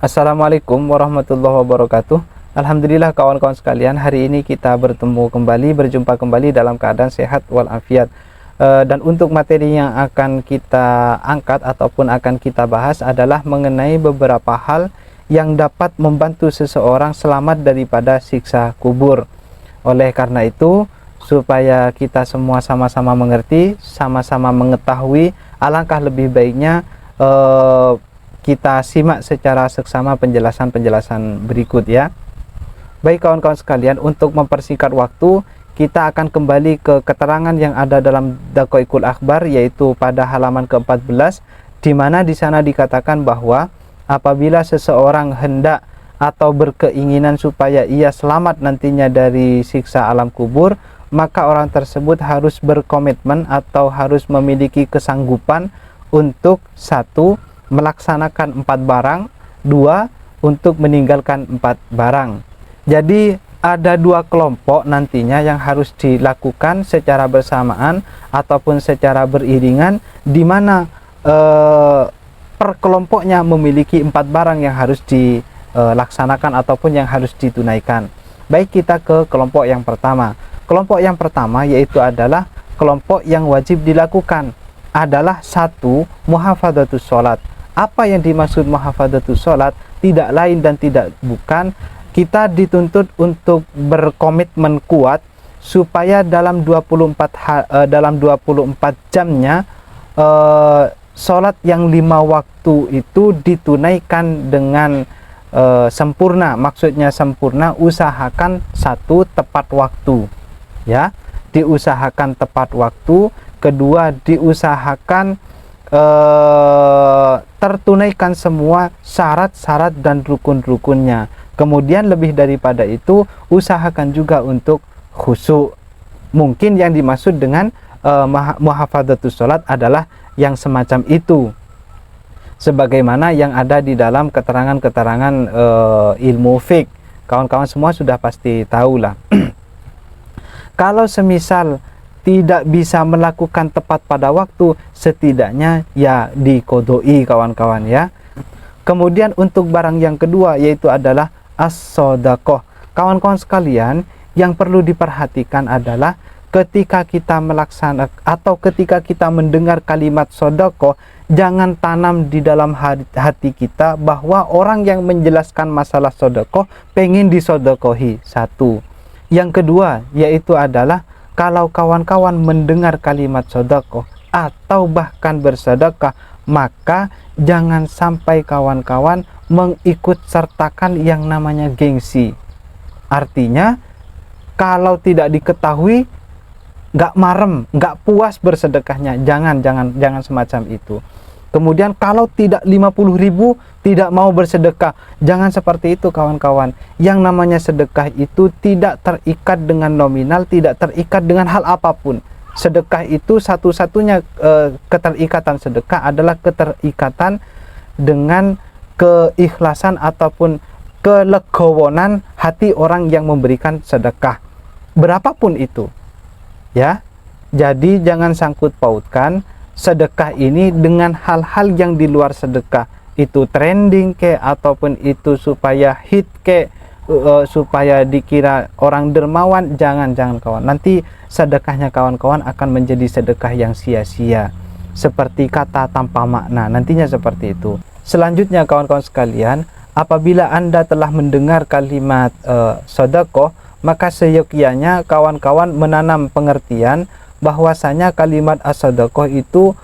Assalamualaikum warahmatullahi wabarakatuh. Alhamdulillah kawan-kawan sekalian, hari ini kita berjumpa kembali dalam keadaan sehat walafiat. Dan untuk materi yang akan kita angkat ataupun akan kita bahas adalah mengenai beberapa hal yang dapat membantu seseorang selamat daripada siksa kubur. Oleh karena itu, supaya kita semua sama-sama mengerti, sama-sama mengetahui, alangkah lebih baiknya kita simak secara seksama penjelasan-penjelasan berikut ya. Baik kawan-kawan sekalian, untuk mempersingkat waktu, kita akan kembali ke keterangan yang ada dalam Daqaiqul Akhbar, yaitu pada halaman ke-14, di mana di sana dikatakan bahwa apabila seseorang hendak atau berkeinginan supaya ia selamat nantinya dari siksa alam kubur, maka orang tersebut harus berkomitmen atau harus memiliki kesanggupan untuk satu, melaksanakan 4 barang, 2, untuk meninggalkan 4 barang. Jadi ada 2 kelompok nantinya yang harus dilakukan secara bersamaan ataupun secara beriringan, di mana per kelompoknya memiliki 4 barang yang harus dilaksanakan ataupun yang harus ditunaikan. Baik, kita ke kelompok yang pertama. Kelompok yang pertama yaitu adalah kelompok yang wajib dilakukan adalah 1, muhafadzatus sholat. Apa yang dimaksud muhafadzatus sholat? Tidak lain dan tidak bukan, kita dituntut untuk berkomitmen kuat supaya dalam 24 jamnya sholat yang 5 waktu itu ditunaikan dengan sempurna. Maksudnya sempurna, usahakan 1, tepat waktu ya, diusahakan tepat waktu. Kedua, diusahakan tertunaikan semua syarat-syarat dan rukun-rukunnya. Kemudian lebih daripada itu, usahakan juga untuk khusyuk. Mungkin yang dimaksud dengan muhafadzatus sholat adalah yang semacam itu, sebagaimana yang ada di dalam keterangan-keterangan ilmu fiqh. Kawan-kawan semua sudah pasti tahulah. Kalau semisal tidak bisa melakukan tepat pada waktu, setidaknya ya diqodoi kawan-kawan ya. Kemudian untuk barang yang kedua yaitu adalah as-shodaqoh. Kawan-kawan sekalian, yang perlu diperhatikan adalah ketika kita melaksanakan atau ketika kita mendengar kalimat shodaqoh, jangan tanam di dalam hati kita bahwa orang yang menjelaskan masalah shodaqoh pengen disodakohi. 1. Yang kedua yaitu adalah kalau kawan-kawan mendengar kalimat shodaqoh atau bahkan bersedekah, maka jangan sampai kawan-kawan mengikut sertakan yang namanya gengsi. Artinya kalau tidak diketahui, nggak marem, nggak puas bersedekahnya, jangan semacam itu. Kemudian kalau tidak 50.000 tidak mau bersedekah, jangan seperti itu kawan-kawan. Yang namanya sedekah itu tidak terikat dengan nominal, tidak terikat dengan hal apapun. Sedekah itu satu-satunya keterikatan sedekah adalah keterikatan dengan keikhlasan ataupun kelegowonan hati orang yang memberikan sedekah, berapapun itu ya. Jadi jangan sangkut pautkan sedekah ini dengan hal-hal yang di luar sedekah, itu trending ke ataupun itu supaya hit ke, supaya dikira orang dermawan. Jangan kawan, nanti sedekahnya kawan-kawan akan menjadi sedekah yang sia-sia, seperti kata tanpa makna, nantinya seperti itu. Selanjutnya kawan-kawan sekalian, apabila Anda telah mendengar kalimat sedekah, maka seyogyanya kawan-kawan menanam pengertian bahwasanya kalimat as-sedekah itu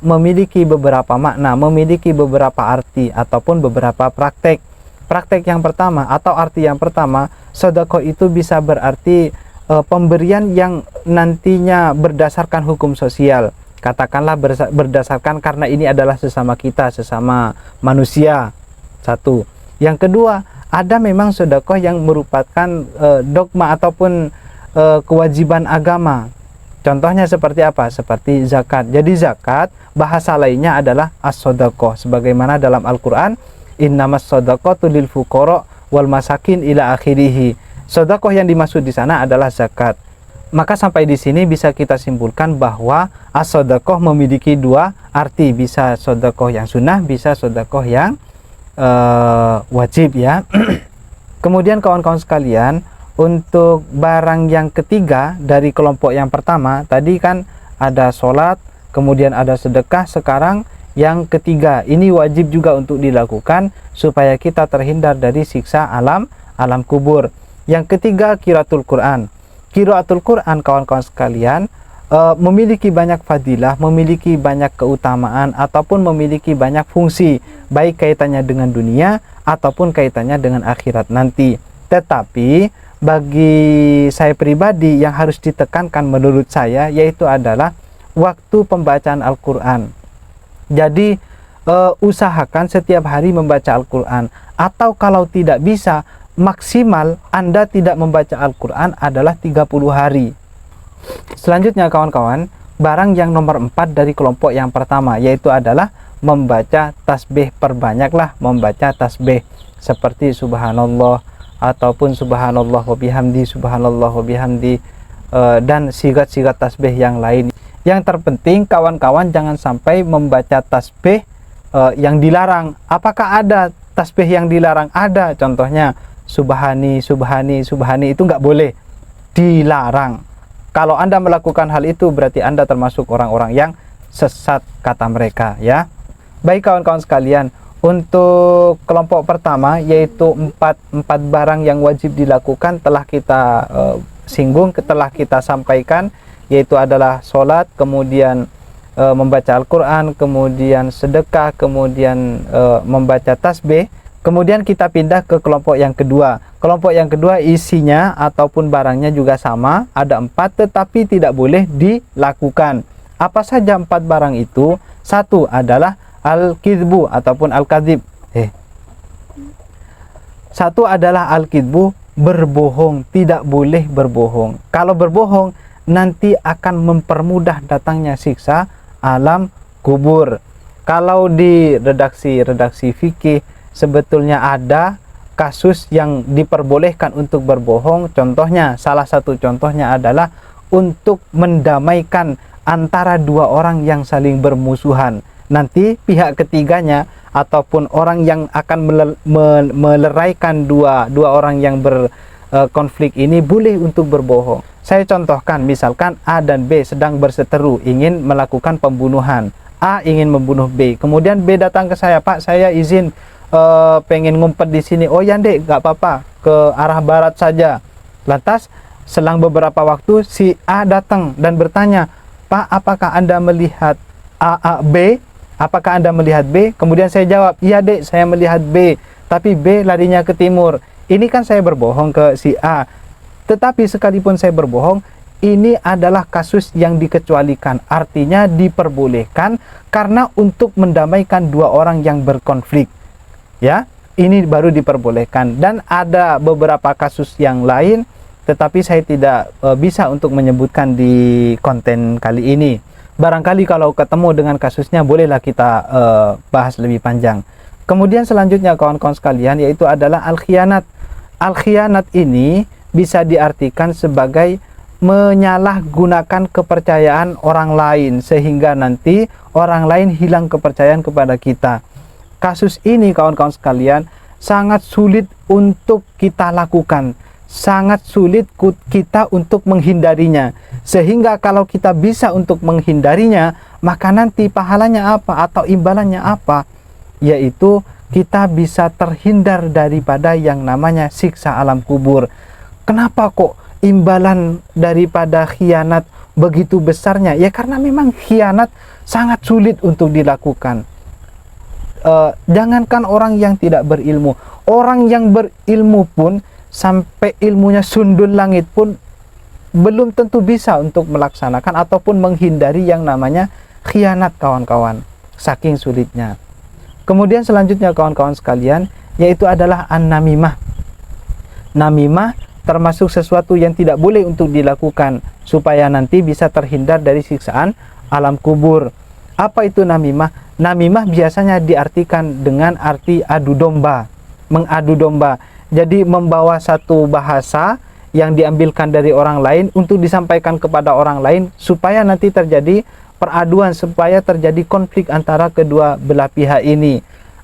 memiliki beberapa makna, memiliki beberapa arti ataupun beberapa praktek. Praktek yang pertama atau arti yang pertama, sedekah itu bisa berarti pemberian yang nantinya berdasarkan hukum sosial. Katakanlah berdasarkan karena ini adalah sesama kita, sesama manusia. 1. Yang kedua, ada memang sedekah yang merupakan dogma ataupun kewajiban agama. Contohnya seperti apa? Seperti zakat. Jadi zakat bahasa lainnya adalah as-shodaqoh, sebagaimana dalam Al-Quran, innamas shodaqatu lil fuqara wal masakin ila akhirih. Sedekah yang dimaksud di sana adalah zakat. Maka sampai di sini bisa kita simpulkan bahwa as-shodaqoh memiliki 2 arti, bisa sedekah yang sunnah, bisa sedekah yang wajib ya. Kemudian kawan-kawan sekalian, untuk barang yang ketiga dari kelompok yang pertama tadi kan ada sholat, kemudian ada sedekah, sekarang yang ketiga ini wajib juga untuk dilakukan supaya kita terhindar dari siksa alam kubur. Yang ketiga, qiraatul Quran. Qiraatul Quran kawan-kawan sekalian memiliki banyak fadilah, memiliki banyak keutamaan, ataupun memiliki banyak fungsi, baik kaitannya dengan dunia ataupun kaitannya dengan akhirat nanti. Tetapi bagi saya pribadi yang harus ditekankan menurut saya yaitu adalah waktu pembacaan Al-Quran. Jadi usahakan setiap hari membaca Al-Quran, atau kalau tidak bisa, maksimal Anda tidak membaca Al-Quran adalah 30 hari. Selanjutnya kawan-kawan, barang yang nomor 4 dari kelompok yang pertama yaitu adalah membaca tasbih. Perbanyaklah membaca tasbih seperti subhanallah ataupun subhanallah wa bihamdi, subhanallah wa bihamdi, dan sigat-sigat tasbih yang lain. Yang terpenting kawan-kawan jangan sampai membaca tasbih yang dilarang. Apakah ada tasbih yang dilarang? Ada, contohnya subhani, subhani, subhani, itu nggak boleh, dilarang. Kalau Anda melakukan hal itu berarti Anda termasuk orang-orang yang sesat, kata mereka ya. Baik kawan-kawan sekalian, untuk kelompok pertama yaitu empat barang yang wajib dilakukan telah kita singgung, telah kita sampaikan, yaitu adalah sholat, kemudian membaca Al-Quran, kemudian sedekah, kemudian membaca tasbih. Kemudian kita pindah ke kelompok yang kedua. Kelompok yang kedua isinya ataupun barangnya juga sama, ada 4 tetapi tidak boleh dilakukan. Apa saja 4 barang itu? Satu adalah al-kidbu ataupun al-kadhib. Satu adalah al-kidbu, berbohong, tidak boleh berbohong. Kalau berbohong nanti akan mempermudah datangnya siksa alam kubur. Kalau di redaksi fikih sebetulnya ada kasus yang diperbolehkan untuk berbohong. Contohnya, salah satu contohnya adalah untuk mendamaikan antara dua orang yang saling bermusuhan. Nanti pihak ketiganya ataupun orang yang akan meleraikan dua orang yang berkonflik ini boleh untuk berbohong. Saya contohkan, misalkan A dan B sedang berseteru ingin melakukan pembunuhan. A ingin membunuh B, kemudian B datang ke saya, Pak, saya izin pengen ngumpet di sini. Oh ya dek, nggak apa-apa, ke arah barat saja. Lantas selang beberapa waktu si A datang dan bertanya, Pak, apakah Anda melihat B? Apakah Anda melihat B? Kemudian saya jawab, iya dek, saya melihat B, tapi B larinya ke timur. Ini kan saya berbohong ke si A. Tetapi sekalipun saya berbohong, ini adalah kasus yang dikecualikan, artinya diperbolehkan karena untuk mendamaikan dua orang yang berkonflik. Ya, ini baru diperbolehkan. Dan ada beberapa kasus yang lain, tetapi saya tidak bisa untuk menyebutkan di konten kali ini. Barangkali kalau ketemu dengan kasusnya bolehlah kita bahas lebih panjang. Kemudian selanjutnya kawan-kawan sekalian yaitu adalah al-khianat. Al-khianat ini bisa diartikan sebagai menyalahgunakan kepercayaan orang lain sehingga nanti orang lain hilang kepercayaan kepada kita. Kasus ini kawan-kawan sekalian sangat sulit untuk kita lakukan, sangat sulit kita untuk menghindarinya. Sehingga kalau kita bisa untuk menghindarinya, maka nanti pahalanya apa atau imbalannya apa? Yaitu kita bisa terhindar daripada yang namanya siksa alam kubur. Kenapa kok imbalan daripada khianat begitu besarnya? Ya karena memang khianat sangat sulit untuk dilakukan. Jangankan orang yang tidak berilmu, orang yang berilmu pun sampai ilmunya sundul langit pun belum tentu bisa untuk melaksanakan ataupun menghindari yang namanya khianat kawan-kawan, saking sulitnya. Kemudian selanjutnya kawan-kawan sekalian yaitu adalah an-namimah. Namimah termasuk sesuatu yang tidak boleh untuk dilakukan supaya nanti bisa terhindar dari siksaan alam kubur. Apa itu namimah? Namimah biasanya diartikan dengan arti adu domba, mengadu domba. Jadi membawa satu bahasa yang diambilkan dari orang lain untuk disampaikan kepada orang lain supaya nanti terjadi peraduan, supaya terjadi konflik antara kedua belah pihak ini.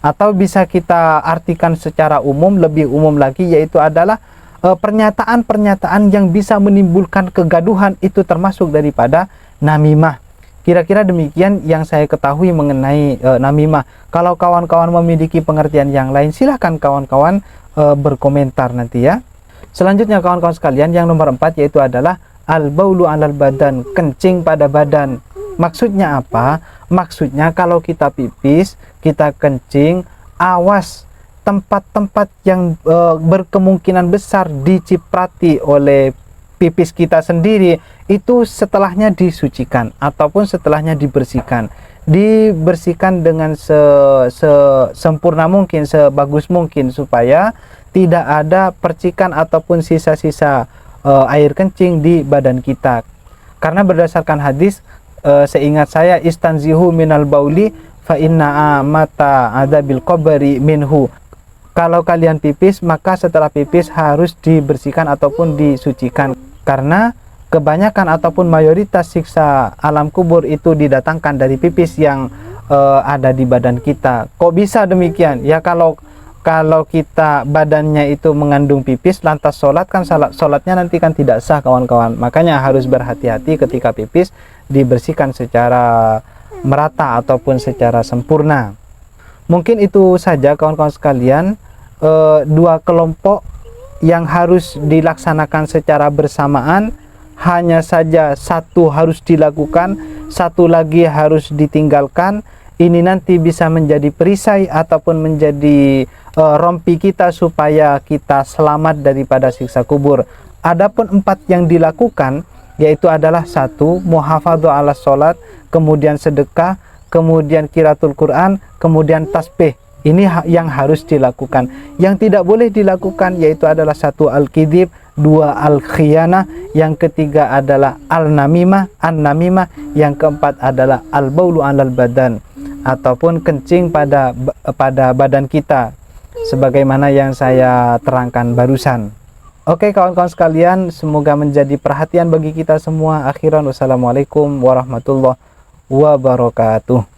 Atau bisa kita artikan secara umum, lebih umum lagi, yaitu adalah pernyataan-pernyataan yang bisa menimbulkan kegaduhan, itu termasuk daripada namimah. Kira-kira demikian yang saya ketahui mengenai namimah. Kalau kawan-kawan memiliki pengertian yang lain, silahkan kawan-kawan berkomentar nanti ya. Selanjutnya kawan-kawan sekalian, yang nomor 4 yaitu adalah al-baulu alal badan, kencing pada badan. Maksudnya apa? Maksudnya kalau kita pipis, kita kencing, awas tempat-tempat yang berkemungkinan besar diciprati oleh pipis kita sendiri, itu setelahnya disucikan ataupun setelahnya dibersihkan. Dibersihkan dengan sempurna mungkin, sebagus mungkin, supaya tidak ada percikan ataupun sisa-sisa air kencing di badan kita. Karena berdasarkan hadis, seingat saya, istanzihu minal bauli fa inna amata adabil qabri minhu. Kalau kalian pipis, maka setelah pipis harus dibersihkan ataupun disucikan, karena kebanyakan ataupun mayoritas siksa alam kubur itu didatangkan dari pipis yang ada di badan kita. Kok bisa demikian? Ya kalau kita badannya itu mengandung pipis, lantas sholat, kan sholatnya nanti kan tidak sah kawan-kawan. Makanya harus berhati-hati ketika pipis, dibersihkan secara merata ataupun secara sempurna. Mungkin itu saja kawan-kawan sekalian, dua kelompok yang harus dilaksanakan secara bersamaan. Hanya saja satu harus dilakukan, satu lagi harus ditinggalkan. Ini nanti bisa menjadi perisai ataupun menjadi rompi kita supaya kita selamat daripada siksa kubur. Adapun 4 yang dilakukan, yaitu adalah 1. Muhafadzah ala sholat, kemudian sedekah, kemudian qiraatul Quran, kemudian tasbih. Ini yang harus dilakukan. Yang tidak boleh dilakukan yaitu adalah 1. Al-kidib, 2. Al-khiyanah, yang ketiga adalah al-namimah, an-namimah, yang keempat adalah al-baulu alal badan, ataupun kencing pada badan kita, sebagaimana yang saya terangkan barusan. Oke kawan-kawan sekalian, semoga menjadi perhatian bagi kita semua. Akhiran, wassalamualaikum warahmatullahi wabarakatuh.